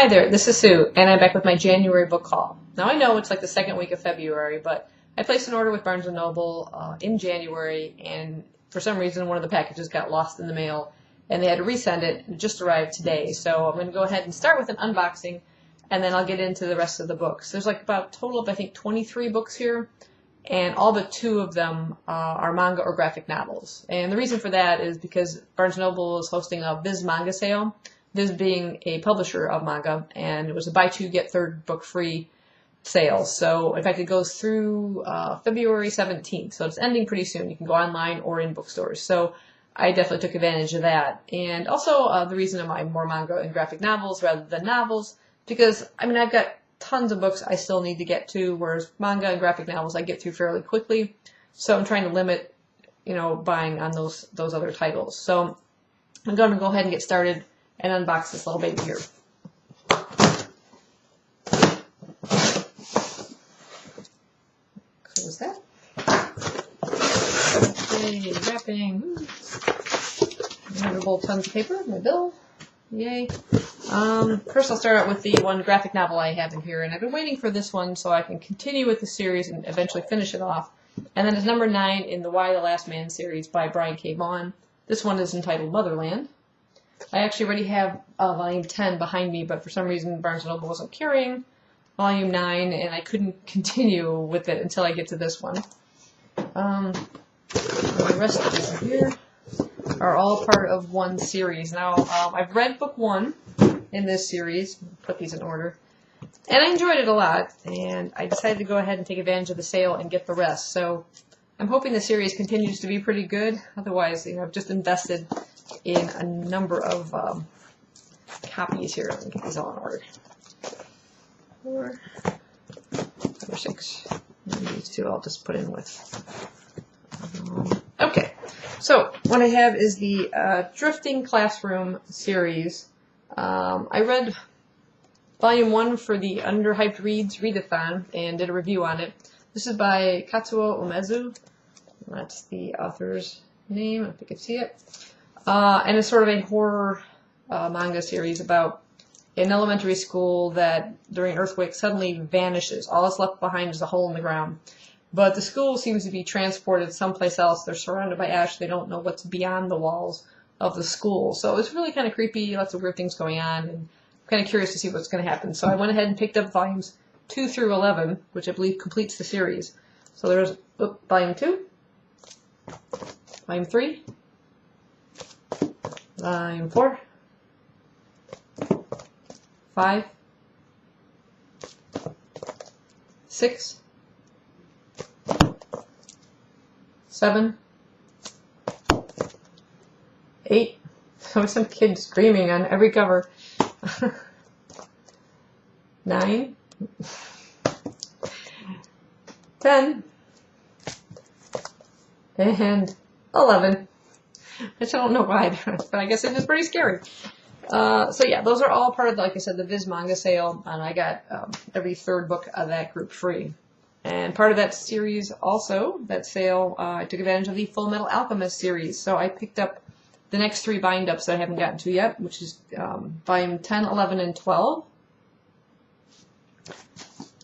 Hi there, this is Sue, and I'm back with my January book haul. Now I know it's like the second week of February, but I placed an order with Barnes & Noble in January, and for some reason one of the packages got lost in the mail, and they had to resend it. It just arrived today, so I'm going to go ahead and start with an unboxing, and then I'll get into the rest of the books. There's like about a total of, I think, 23 books here, and all but 2 of them are manga or graphic novels. And the reason for that is because Barnes & Noble is hosting a Viz manga sale, Viz being a publisher of manga, and it was a buy 2 get 3rd book free sale. So in fact it goes through February 17th, so it's ending pretty soon. You can go online or in bookstores. So I definitely took advantage of that. And also the reason I'm buying more manga and graphic novels rather than novels, because I mean I've got tons of books I still need to get to, whereas manga and graphic novels I get through fairly quickly. So I'm trying to limit, buying on those other titles. So I'm going to go ahead and get started and unbox this little baby here. Close that. Okay, wrapping. Removable tons of paper, my bill. Yay. First I'll start out with the one graphic novel I have in here, and I've been waiting for this one so I can continue with the series and eventually finish it off. And then it's number 9 in the Why the Last Man series by Brian K. Vaughan. This one is entitled Motherland. I actually already have volume 10 behind me, but for some reason Barnes & Noble wasn't carrying volume 9, and I couldn't continue with it until I get to this one. The rest of these here are all part of one series. Now, I've read book 1 in this series, put these in order, and I enjoyed it a lot, and I decided to go ahead and take advantage of the sale and get the rest. So I'm hoping the series continues to be pretty good. Otherwise, I've just invested in a number of copies here. Let me get these all in order. 4, 5 or 6. And these 2 I'll just put in with. Okay, so what I have is the Drifting Classroom series. I read volume 1 for the Underhyped Reads Readathon and did a review on it. This is by Katsuo Umezu. That's the author's name, if you can see it. And it's sort of a horror manga series about an elementary school that during an earthquake suddenly vanishes. All that's left behind is a hole in the ground. But the school seems to be transported someplace else. They're surrounded by ash. They don't know what's beyond the walls of the school. So it's really kind of creepy, lots of weird things going on, and I'm kind of curious to see what's going to happen. So I went ahead and picked up volumes 2 through 11, which I believe completes the series. So there's volume 2, volume 3, volume 4, 5, 6, 7, 8. So some kid screaming on every cover. 9, 10, and 11. Which I don't know why, but I guess it is pretty scary. So yeah, those are all part of, like I said, the Viz manga sale, and I got every 3rd book of that group free. And part of that series also, that sale, I took advantage of the Full Metal Alchemist series. So I picked up the next 3 bind-ups that I haven't gotten to yet, which is volume 10, 11, and 12,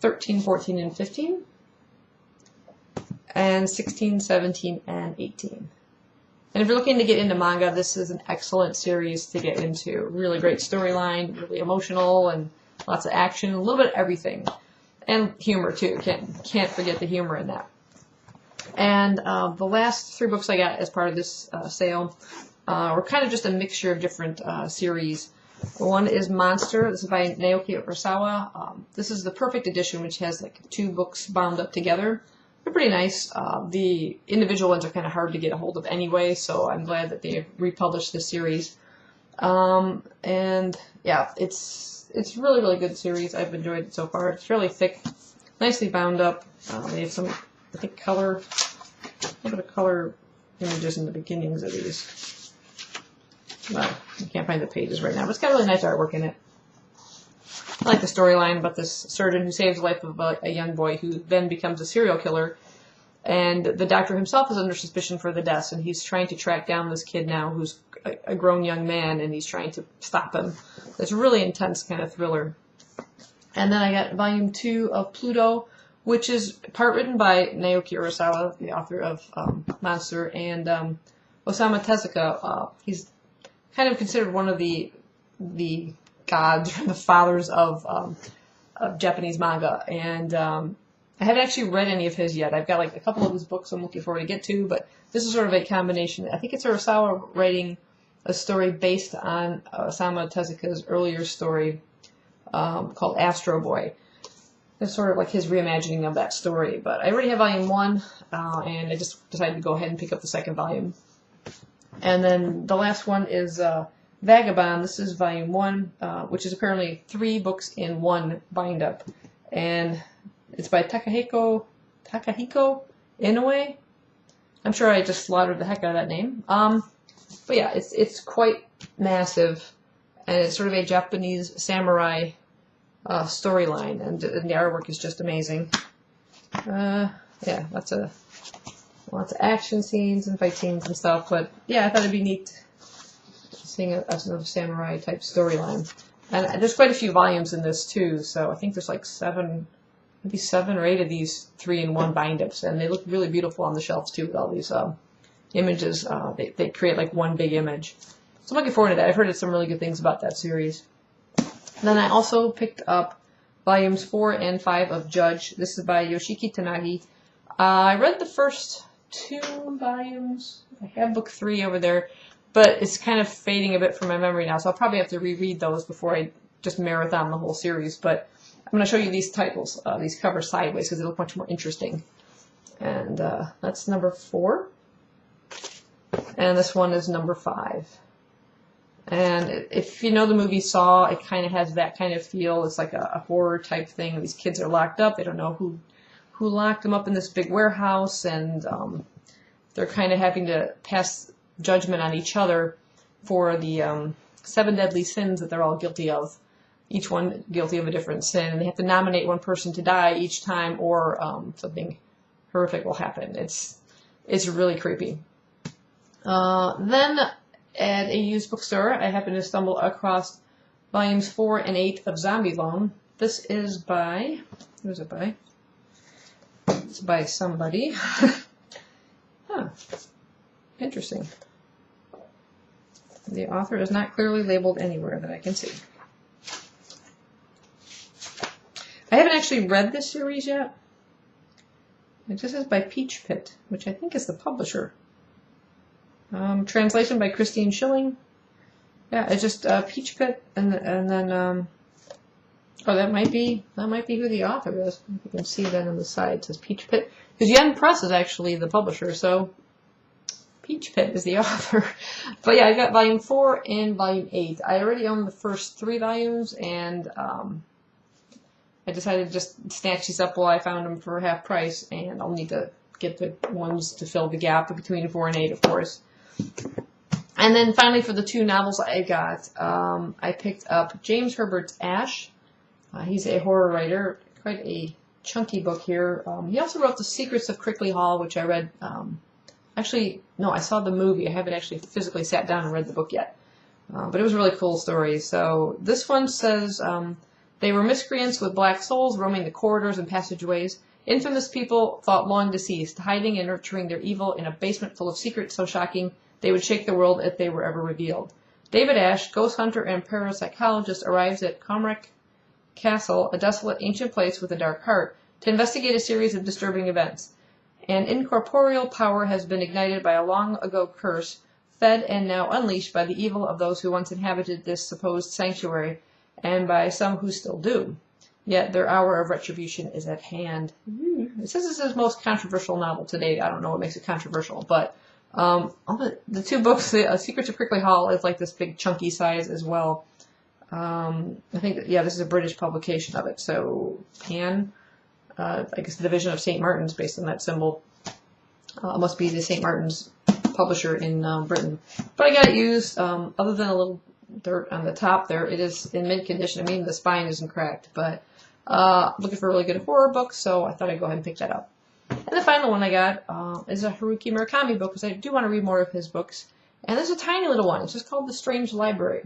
13, 14, and 15, and 16, 17, and 18. And if you're looking to get into manga, this is an excellent series to get into. Really great storyline, really emotional, and lots of action, a little bit of everything. And humor, too. Can't forget the humor in that. And the last 3 books I got as part of this sale were kind of just a mixture of different series. One is Monster. This is by Naoki Urasawa. This is the perfect edition, which has like 2 books bound up together. They're pretty nice. The individual ones are kind of hard to get a hold of anyway, so I'm glad that they republished this series. And yeah, it's really, really good series. I've enjoyed it so far. It's fairly thick, nicely bound up. They have some, I think, a little bit of color images in the beginnings of these. Well, I can't find the pages right now, but it's got really nice artwork in it. I like the storyline about this surgeon who saves the life of a young boy who then becomes a serial killer. And the doctor himself is under suspicion for the deaths, and he's trying to track down this kid now who's a grown young man, and he's trying to stop him. It's a really intense kind of thriller. And then I got volume 2 of Pluto, which is part written by Naoki Urasawa, the author of Monster, and Osamu Tezuka. He's kind of considered one of the gods, or the fathers of Japanese manga. And I haven't actually read any of his yet. I've got like a couple of his books I'm looking forward to get to, but this is sort of a combination. I think it's Urasawa writing a story based on Osamu Tezuka's earlier story called Astro Boy. It's sort of like his reimagining of that story. But I already have volume 1, and I just decided to go ahead and pick up the second volume. And then the last one is Vagabond. This is volume 1, which is apparently 3 books in one bind-up. And it's by Takahiko Inoue. I'm sure I just slaughtered the heck out of that name. But yeah, it's quite massive, and it's sort of a Japanese samurai storyline, and the artwork is just amazing. Yeah, lots of action scenes and fight scenes and stuff. But yeah, I thought it'd be neat seeing a sort of samurai type storyline. And there's quite a few volumes in this too, so I think there's like maybe 7 or 8 of these 3-in-1 bind-ups, and they look really beautiful on the shelves too with all these images. They create like one big image. So I'm looking forward to that. I've heard some really good things about that series. And then I also picked up volumes 4 and 5 of Judge. This is by Yoshiki Tanagi. I read the first 2 volumes. I have book 3 over there, but it's kind of fading a bit from my memory now, so I'll probably have to reread those before I just marathon the whole series. But I'm going to show you these titles, these covers sideways, because they look much more interesting. And that's number 4. And this one is number 5. And if you know the movie Saw, it kind of has that kind of feel. It's like a horror type thing. These kids are locked up. They don't know who locked them up in this big warehouse, and they're kind of having to pass judgment on each other for the 7 deadly sins that they're all guilty of. Each one guilty of a different sin, and they have to nominate one person to die each time, or something horrific will happen. It's really creepy. Then at a used bookstore, I happened to stumble across volumes 4 and 8 of Zombie Loan. This is by, who is it by? It's by somebody. Huh. Interesting. The author is not clearly labeled anywhere that I can see. I haven't actually read this series yet. It just says by Peach Pit, which I think is the publisher. Translation by Christine Schilling. Yeah, it's just Peach Pit, and then oh, that might be who the author is. You can see that on the side. It says Peach Pit, because Yen Press is actually the publisher, so Peach Pit is the author. But yeah, I got volume 4 and volume 8. I already own the first 3 volumes, and I decided to just snatch these up while I found them for half price, and I'll need to get the ones to fill the gap between 4 and 8, of course. And then finally, for the 2 novels I got, I picked up James Herbert's Ash. He's a horror writer, quite a chunky book here. He also wrote The Secrets of Crickley Hall, which I read. Actually, no, I saw the movie. I haven't actually physically sat down and read the book yet. But it was a really cool story. So this one says, they were miscreants with black souls roaming the corridors and passageways. Infamous people thought long deceased, hiding and nurturing their evil in a basement full of secrets so shocking they would shake the world if they were ever revealed. David Ash, ghost hunter and parapsychologist, arrives at Comric Castle, a desolate ancient place with a dark heart, to investigate a series of disturbing events. An incorporeal power has been ignited by a long-ago curse, fed and now unleashed by the evil of those who once inhabited this supposed sanctuary, and by some who still do. Yet their hour of retribution is at hand. It says this is his most controversial novel to date. I don't know what makes it controversial, but the 2 books, Secrets of Crickley Hall is like this big chunky size as well. I think, yeah, this is a British publication of it. So Pan, I guess the division of St. Martin's based on that symbol. Must be the St. Martin's publisher in Britain. But I got it used, other than a little dirt on the top there. It is in mint condition. I mean, the spine isn't cracked, but looking for a really good horror book, so I thought I'd go ahead and pick that up. And the final one I got is a Haruki Murakami book, because I do want to read more of his books. And there's a tiny little one. It's just called The Strange Library.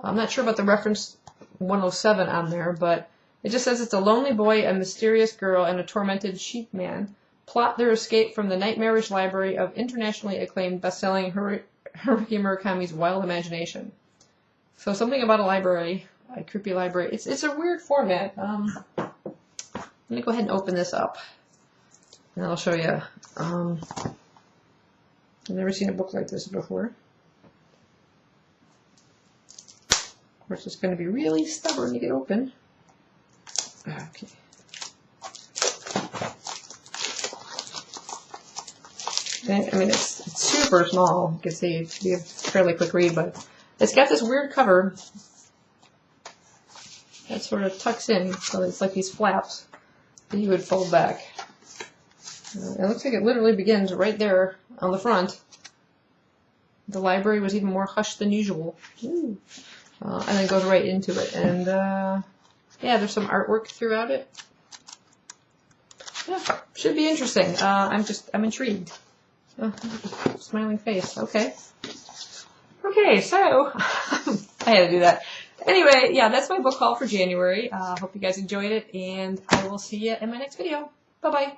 I'm not sure about the reference 107 on there, but it just says it's a lonely boy, a mysterious girl, and a tormented sheep man plot their escape from the nightmarish library of internationally acclaimed best-selling Haruki Murakami's wild imagination. So something about a library, a creepy library. It's a weird format. Let me go ahead and open this up, and I'll show you. I've never seen a book like this before. Of course, it's going to be really stubborn to get open. Okay. I mean, it's super small. You can see it should be a fairly quick read, but it's got this weird cover that sort of tucks in, so it's like these flaps that you would fold back. It looks like it literally begins right there on the front. The library was even more hushed than usual. And then goes right into it. And yeah, there's some artwork throughout it. Yeah, should be interesting. I'm intrigued. Smiling face. Okay. Okay, so I had to do that. Anyway, yeah, that's my book haul for January. Hope you guys enjoyed it, and I will see you in my next video. Bye-bye.